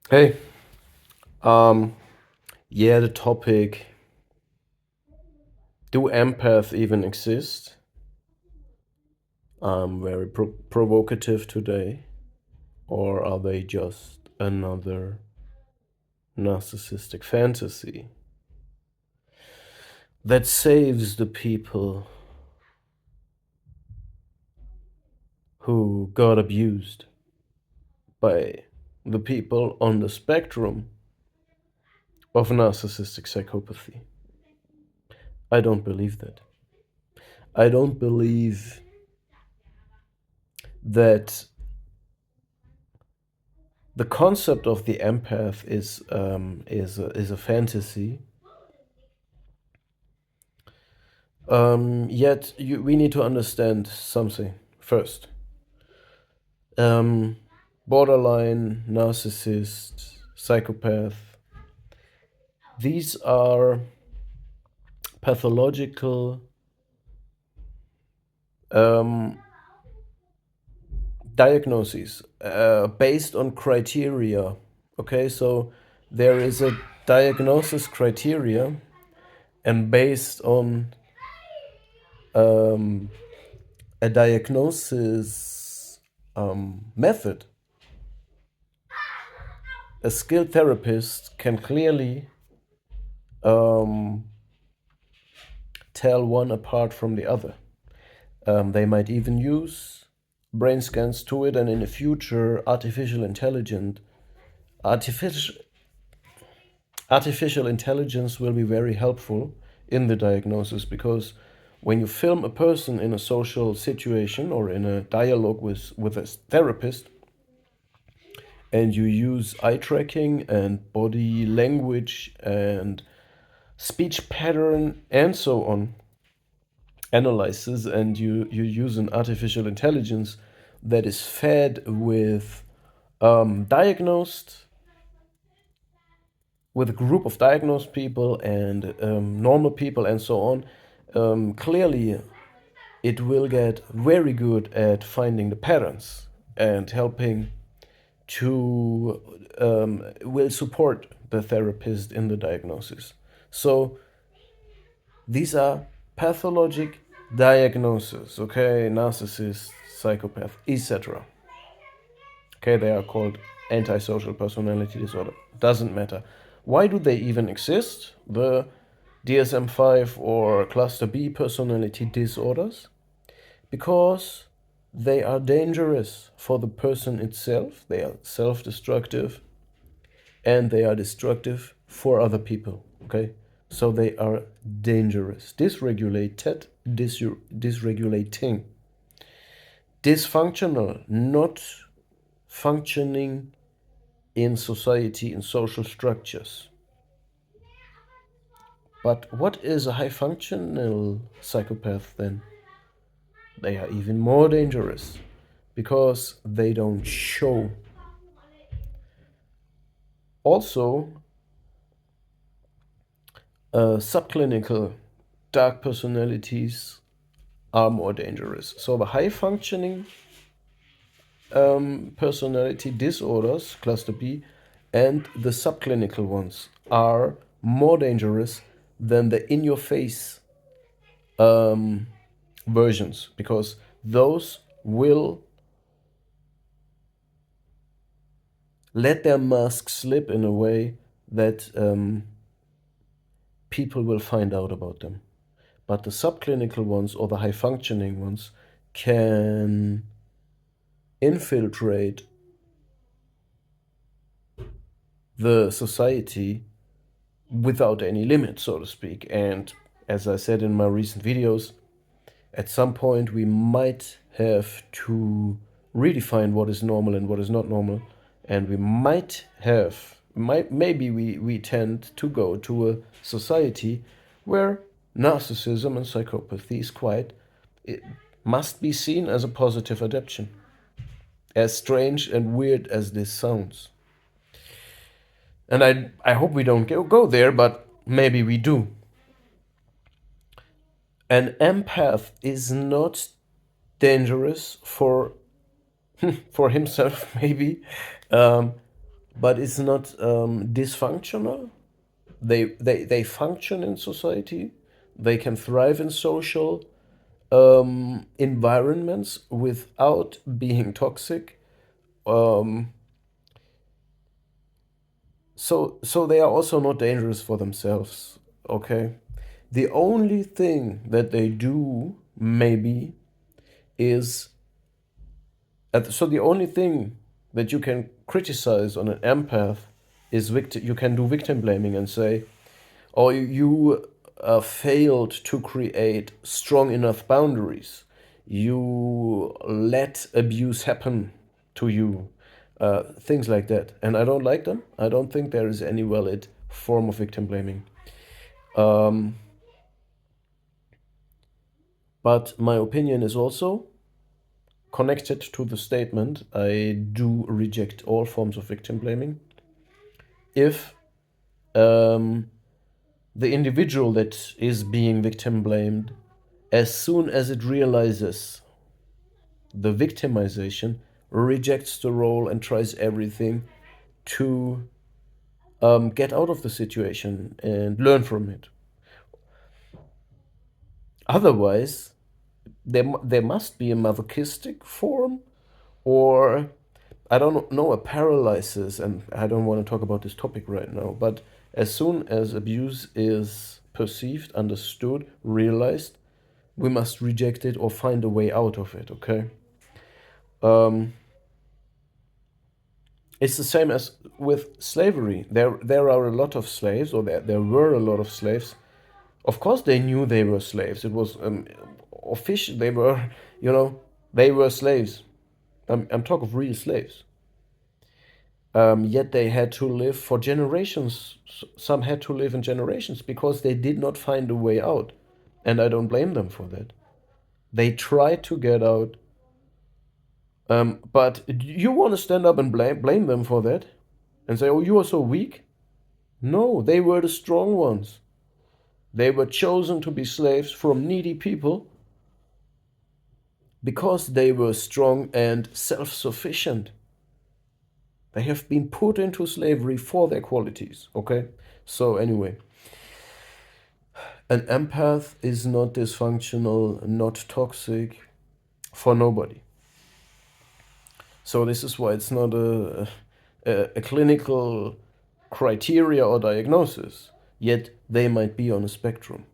Hey, um, yeah, the topic, do empaths even exist? Very provocative today, or are they just another narcissistic fantasy that saves the people who got abused by the people on the spectrum of narcissistic psychopathy? I don't believe that. I don't believe that the concept of the empath is a fantasy. Yet we need to understand something first. Um, Borderline, narcissist, psychopath. These are pathological um, diagnoses based on criteria. Okay, so there is a diagnosis criteria, and based on um, a diagnosis method, a skilled therapist can clearly um, tell one apart from the other. They might even use brain scans to it, and in the future, artificial, artificial intelligence will be very helpful in the diagnosis, because when you film a person in a social situation or in a dialogue with a therapist, and you use eye tracking and body language and speech pattern and so on analysis, and you use an artificial intelligence that is fed diagnosed with a group of diagnosed people and normal people and so on. Clearly it will get very good at finding the patterns and helping to will support the therapist in the diagnosis. So these are pathologic diagnoses, okay? Narcissist, psychopath, etc. Okay, they are called antisocial personality disorder. Doesn't matter. Why do they even exist? The DSM-5 or cluster B personality disorders? Because they are dangerous for the person itself, they are self-destructive, and they are destructive for other people, okay? So they are dangerous, dysregulated, dysregulating, dysfunctional, not functioning in society, in social structures. But what is a high functional psychopath then? They are even more dangerous because they don't show. Also, subclinical dark personalities are more dangerous. So the high functioning personality disorders, cluster B, and the subclinical ones are more dangerous than the in your face versions, because those will let their mask slip in a way that people will find out about them. But the subclinical ones or the high functioning ones can infiltrate the society without any limit, so to speak. And as I said in my recent videos, at some point we might have to redefine what is normal and what is not normal. And we maybe we tend to go to a society where narcissism and psychopathy is it must be seen as a positive adaptation. As strange and weird as this sounds. And I hope we don't go there, but maybe we do. An empath is not dangerous for himself, maybe, um, but it's not dysfunctional. They function in society. They can thrive in social environments without being toxic. Um, so they are also not dangerous for themselves. Okay, the only thing that they do maybe is so the only thing that you can criticize on an empath is you can do victim blaming and say, "Oh, you failed to create strong enough boundaries. You let abuse happen to you." Things like that. And I don't like them. I don't think there is any valid form of victim blaming. Um, but my opinion is also connected to the statement I do reject all forms of victim blaming. If um, the individual that is being victim blamed, as soon as it realizes the victimization, rejects the role and tries everything to get out of the situation and learn from it. Otherwise, there must be a masochistic form, or I don't know, a paralysis, and I don't want to talk about this topic right now, but as soon as abuse is perceived, understood, realized, we must reject it or find a way out of it, okay? Um, it's the same as with slavery. There are a lot of slaves, or there were a lot of slaves. Of course, they knew they were slaves. It was official. They were, they were slaves. I'm talking of real slaves. Yet they had to live for generations. Some had to live in generations because they did not find a way out. And I don't blame them for that. They tried to get out. But you want to stand up and blame them for that? And say, oh, you are so weak? No, they were the strong ones. They were chosen to be slaves from needy people because they were strong and self sufficient. They have been put into slavery for their qualities, okay? So, anyway, an empath is not dysfunctional, not toxic for nobody. So, this is why it's not a clinical criteria or diagnosis, yet they might be on a spectrum.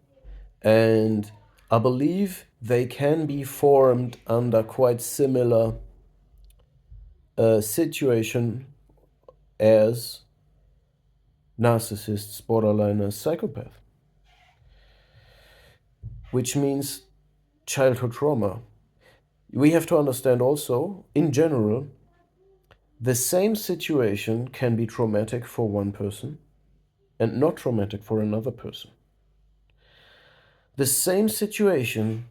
And I believe they can be formed under quite similar situation as narcissists, borderliners, psychopath, which means childhood trauma. We have to understand also, in general, the same situation can be traumatic for one person and not traumatic for another person. The same situation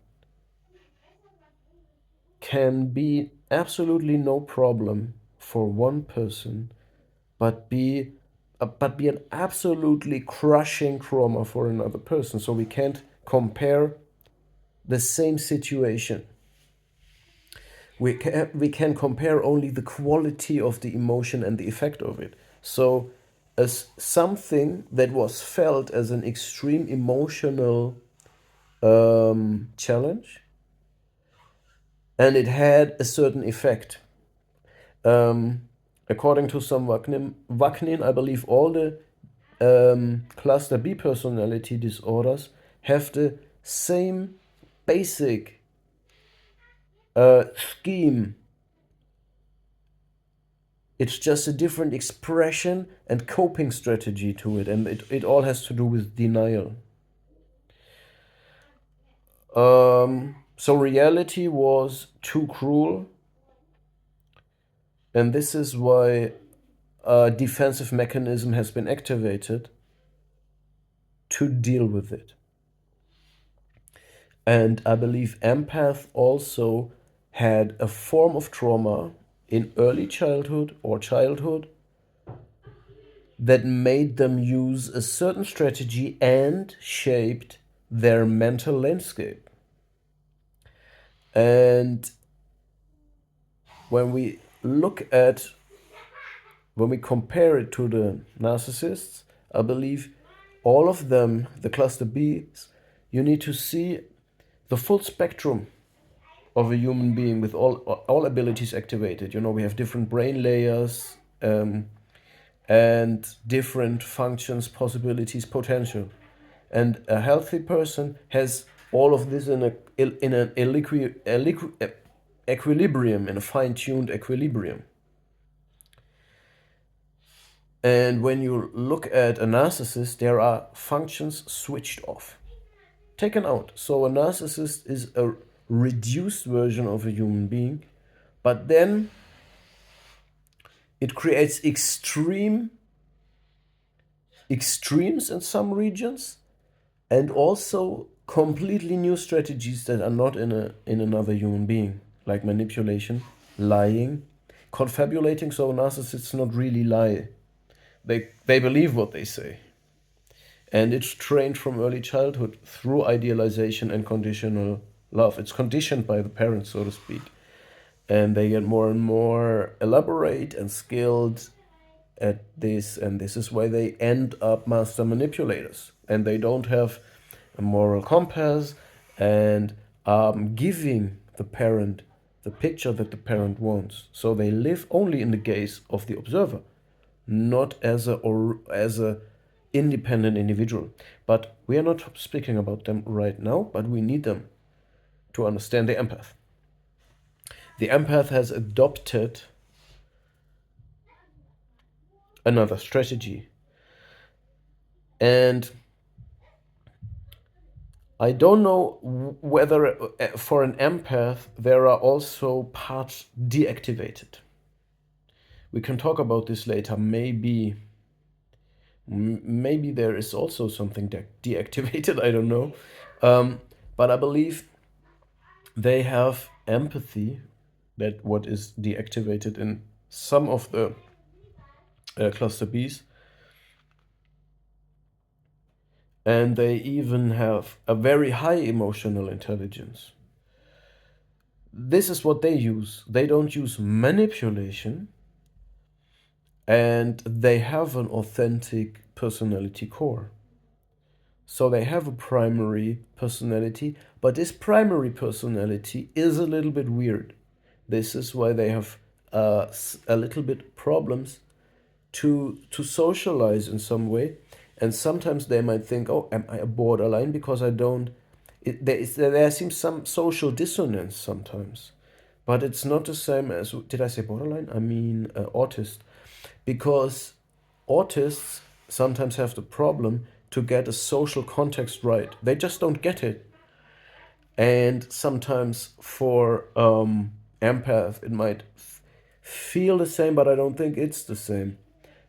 can be absolutely no problem for one person, but be an absolutely crushing trauma for another person. So we can't compare the same situation. We can compare only the quality of the emotion and the effect of it. So, as something that was felt as an extreme emotional challenge, and it had a certain effect. Um, According to some Vaknin, I believe all the cluster B personality disorders have the same basic scheme. It's just a different expression and coping strategy to it, and it all has to do with denial. So reality was too cruel, and this is why a defensive mechanism has been activated to deal with it. And I believe empath also had a form of trauma in early childhood or childhood that made them use a certain strategy and shaped their mental landscape. And when we look at when we compare it to the narcissists, I believe all of them, the cluster Bs, you need to see the full spectrum of a human being with all abilities activated. You know, we have different brain layers, and different functions, possibilities, potential. And a healthy person has all of this in an equilibrium, in a fine-tuned equilibrium. And when you look at a narcissist, there are functions switched off, taken out. So a narcissist is a reduced version of a human being, but then it creates extremes in some regions, and also completely new strategies that are not in another human being, like manipulation, lying, confabulating. So narcissists not really lie. They believe what they say. And it's trained from early childhood through idealization and conditional love. It's conditioned by the parents, so to speak. And they get more and more elaborate and skilled at this, and this is why they end up master manipulators. And they don't have a moral compass and giving the parent the picture that the parent wants. So they live only in the gaze of the observer, not as a independent individual. But we are not speaking about them right now, but we need them to understand the empath. The empath has adopted another strategy. And I don't know whether for an empath there are also parts deactivated. We can talk about this later. Maybe there is also something deactivated. I don't know. But I believe they have empathy, that what is deactivated in some of the cluster Bs. And they even have a very high emotional intelligence. This is what they use. They don't use manipulation, and they have an authentic personality core. So they have a primary personality, but this primary personality is a little bit weird. This is why they have a little bit problems to socialize in some way. And sometimes they might think, oh, am I a borderline? Because I don't... There seems some social dissonance sometimes. But it's not the same as... Did I say borderline? I mean autist. Because autists sometimes have the problem to get a social context right. They just don't get it. And sometimes for empath, it might feel the same, but I don't think it's the same.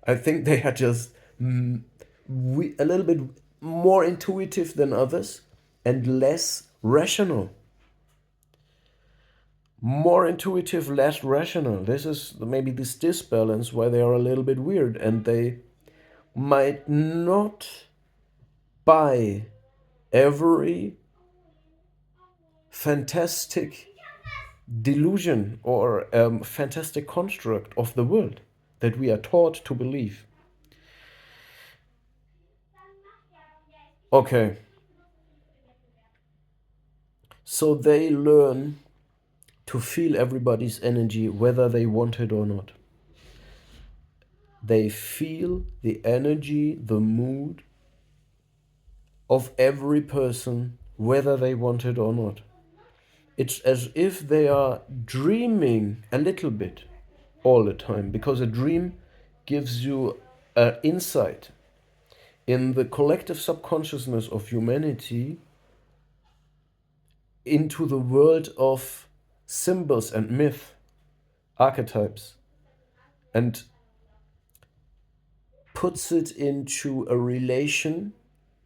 I think they are just a little bit more intuitive than others and less rational. More intuitive, less rational. This is maybe this disbalance why they are a little bit weird, and they might not buy every fantastic delusion or fantastic construct of the world that we are taught to believe. Okay. So they learn to feel everybody's energy whether they want it or not. They feel the energy, the mood of every person whether they want it or not. It's as if they are dreaming a little bit all the time, because a dream gives you an insight in the collective subconsciousness of humanity into the world of symbols and myth, archetypes, and puts it into a relation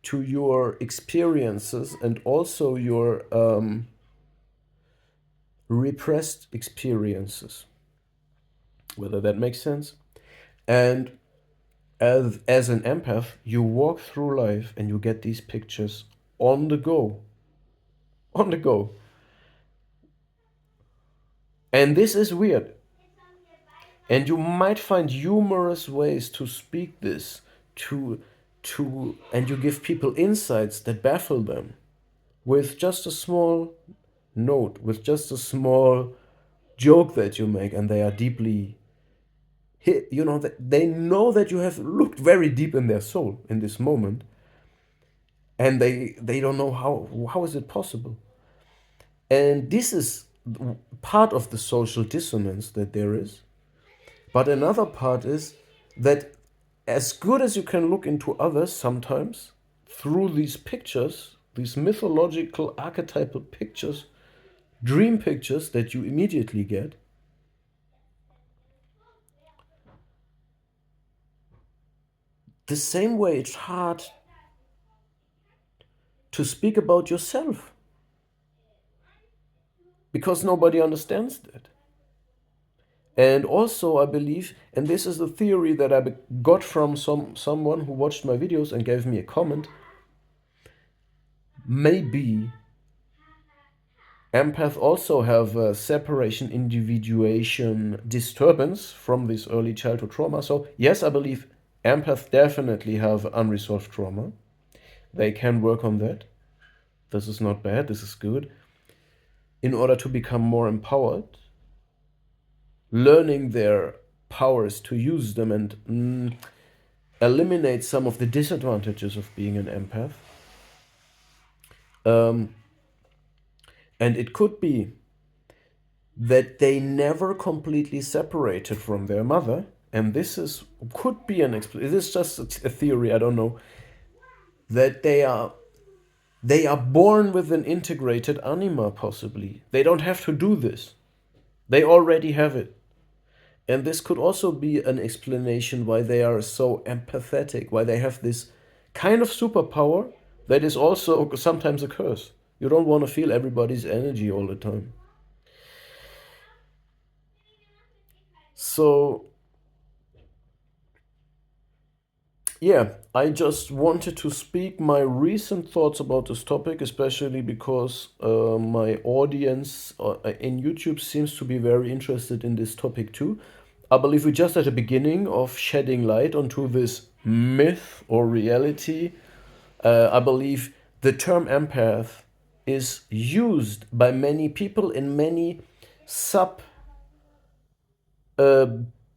to your experiences and also your repressed experiences, whether that makes sense. And as an empath, you walk through life and you get these pictures on the go. On the go. And this is weird. And you might find humorous ways to speak this to and you give people insights that baffle them with just a small note, with just a small joke that you make, and they are deeply hit. You know that they know that you have looked very deep in their soul in this moment, and they don't know how is it possible. And this is part of the social dissonance that there is. But another part is that as good as you can look into others sometimes through these pictures, these mythological archetypal pictures, dream pictures that you immediately get, the same way it's hard to speak about yourself because nobody understands that. And also, I believe, and this is a theory that I got from someone who watched my videos and gave me a comment, maybe empaths also have a separation individuation disturbance from this early childhood trauma. So yes, I believe empaths definitely have unresolved trauma. They can work on that. This is not bad, this is good. In order to become more empowered, learning their powers to use them and eliminate some of the disadvantages of being an empath. And it could be that they never completely separated from their mother, and this is could be an it is just a theory, I don't know, that they are born with an integrated anima, possibly. They don't have to do this. They already have it. And this could also be an explanation why they are so empathetic, why they have this kind of superpower that is also sometimes a curse. You don't want to feel everybody's energy all the time. So, yeah, I just wanted to speak my recent thoughts about this topic, especially because my audience in YouTube seems to be very interested in this topic too. I believe we're just at the beginning of shedding light onto this myth or reality. I believe the term empath is used by many people in many sub uh,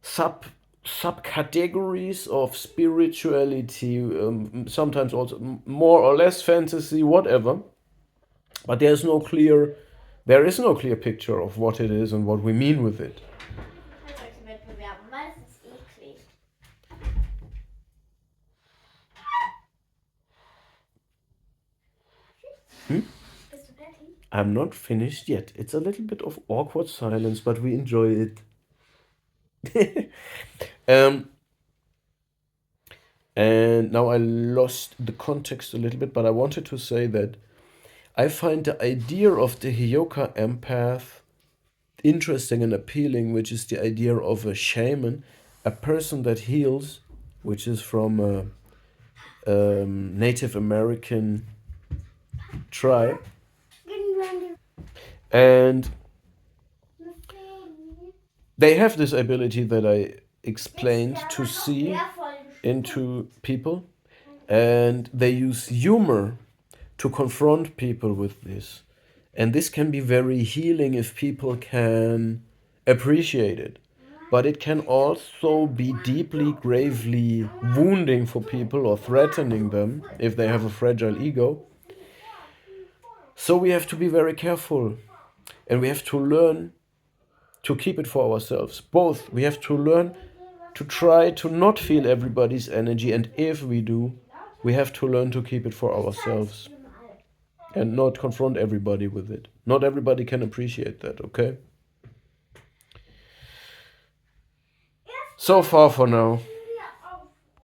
sub subcategories of spirituality, sometimes also more or less fantasy, whatever. But there is no clear picture of what it is and what we mean with it. Hmm? I'm not finished yet. It's a little bit of awkward silence, but we enjoy it. um, and now I lost the context a little bit, but I wanted to say that I find the idea of the Hyoka empath interesting and appealing, which is the idea of a shaman, a person that heals, which is from a Native American tribe. And they have this ability that I explained to see into people, and they use humor to confront people with this. And this can be very healing if people can appreciate it. But it can also be deeply, gravely wounding for people or threatening them if they have a fragile ego. So we have to be very careful, and we have to learn to keep it for ourselves. Both, we have to learn to try to not feel everybody's energy, and if we do, we have to learn to keep it for ourselves and not confront everybody with it. Not everybody can appreciate that, okay? So far for now.